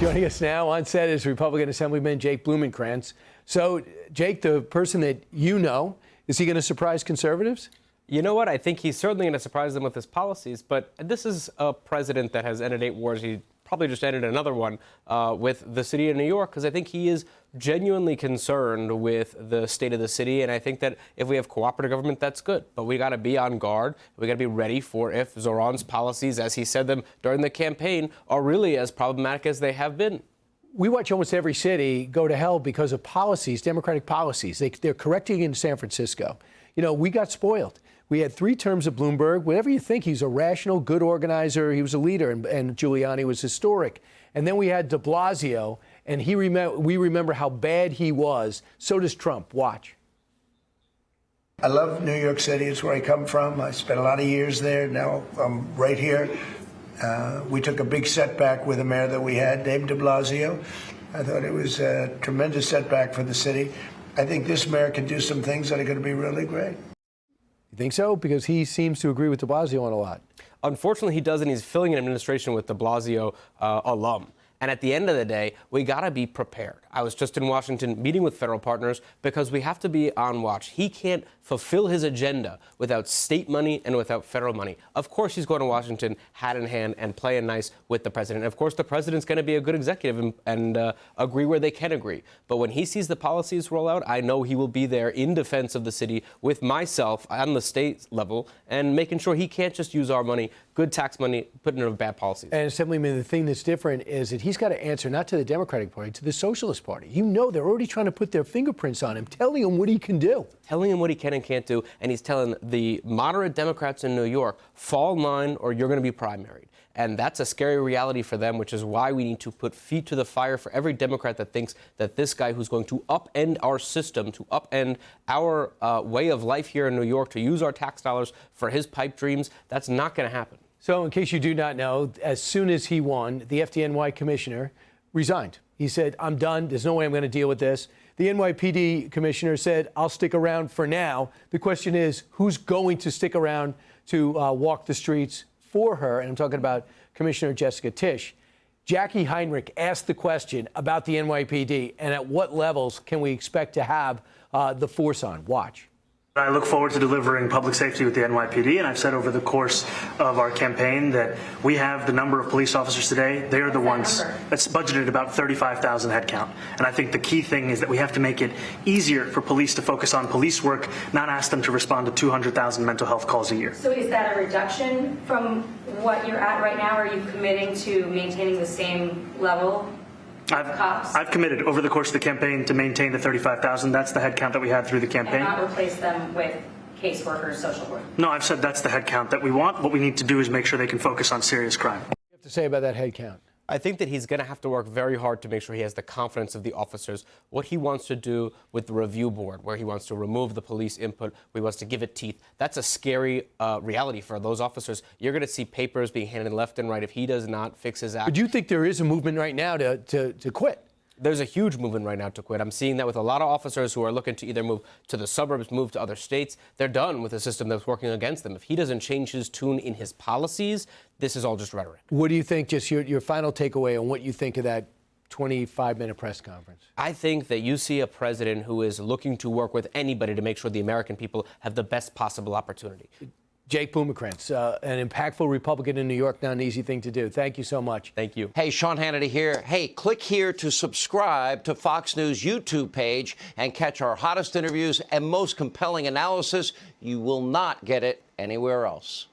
Joining us now on set is Republican Assemblyman Jake Blumenkrantz. So, Jake, the person that you know, is he going to surprise conservatives? You know what? I think he's certainly going to surprise them with his policies, but this is a president that has ended 8 wars. He probably just ended another one with the city of New York, because I think he is genuinely concerned with the state of the city. And I think that if we have cooperative government, that's good. But we got to be on guard. We got to be ready for if Zoran's policies, as he said them during the campaign, are really as problematic as they have been. We watch almost every city go to hell because of policies, Democratic policies. They're correcting in San Francisco. You know, we got spoiled. We had 3 terms of Bloomberg. Whatever you think, he's a rational, good organizer. He was a leader, and Giuliani was historic. And then we had de Blasio, and we remember how bad he was. So does Trump. Watch. I love New York City. It's where I come from. I spent a lot of years there. Now I'm right here. We took a big setback with the mayor that we had, Dave de Blasio. I thought it was a tremendous setback for the city. I think this mayor can do some things that are going to be really great. You think so? Because he seems to agree with de Blasio on a lot. Unfortunately, he doesn't. He's filling an administration with de Blasio alum. And at the end of the day, we got to be prepared. I was just in Washington meeting with federal partners because we have to be on watch. He can't fulfill his agenda without state money and without federal money. Of course, he's going to Washington hat in hand and playing nice with the president. Of course, the president's going to be a good executive and agree where they can agree. But when he sees the policies roll out, I know he will be there in defense of the city with myself on the state level and making sure he can't just use our money, good tax money, put into bad policies. And Assemblyman, the thing that's different is that he's got to answer not to the Democratic Party, to the Socialist Party. You know, they're already trying to put their fingerprints on him, telling him what he can do. Telling him what he can and can't do, and he's telling the moderate Democrats in New York, fall in line or you're going to be primaried. And that's a scary reality for them, which is why we need to put feet to the fire for every Democrat that thinks that this guy who's going to upend our system, to upend our way of life here in New York, to use our tax dollars for his pipe dreams, that's not going to happen. So in case you do not know, as soon as he won, the FDNY commissioner resigned. He said, I'm done. There's no way I'm going to deal with this. The NYPD commissioner said, I'll stick around for now. The question is, who's going to stick around to walk the streets for her? And I'm talking about Commissioner Jessica Tisch. Jackie Heinrich asked the question about the NYPD and at what levels can we expect to have the force on. Watch. I look forward to delivering public safety with the NYPD, and I've said over the course of our campaign that we have the number of police officers today. They are the ones that's budgeted about 35,000 headcount. And I think the key thing is that we have to make it easier for police to focus on police work, not ask them to respond to 200,000 mental health calls a year. So is that a reduction from what you're at right now? Are you committing to maintaining the same level? I've committed over the course of the campaign to maintain the 35,000. That's the headcount that we had through the campaign. And not replace them with caseworkers, social work? No, I've said that's the headcount that we want. What we need to do is make sure they can focus on serious crime. What do you have to say about that headcount? I think that he's going to have to work very hard to make sure he has the confidence of the officers. What he wants to do with the review board, where he wants to remove the police input, where he wants to give it teeth, that's a scary reality for those officers. You're going to see papers being handed left and right if he does not fix his act. But do you think there is a movement right now to quit? There's a huge movement right now to quit. I'm seeing that with a lot of officers who are looking to either move to the suburbs, move to other states. They're done with a system that's working against them. If he doesn't change his tune in his policies, this is all just rhetoric. What do you think, just your final takeaway on what you think of that 25-minute press conference? I think that you see a president who is looking to work with anybody to make sure the American people have the best possible opportunity. Jake Blumenkrantz, an impactful Republican in New York, not an easy thing to do. Thank you so much. Thank you. Hey, Sean Hannity here. Hey, click here to subscribe to Fox News YouTube page and catch our hottest interviews and most compelling analysis. You will not get it anywhere else.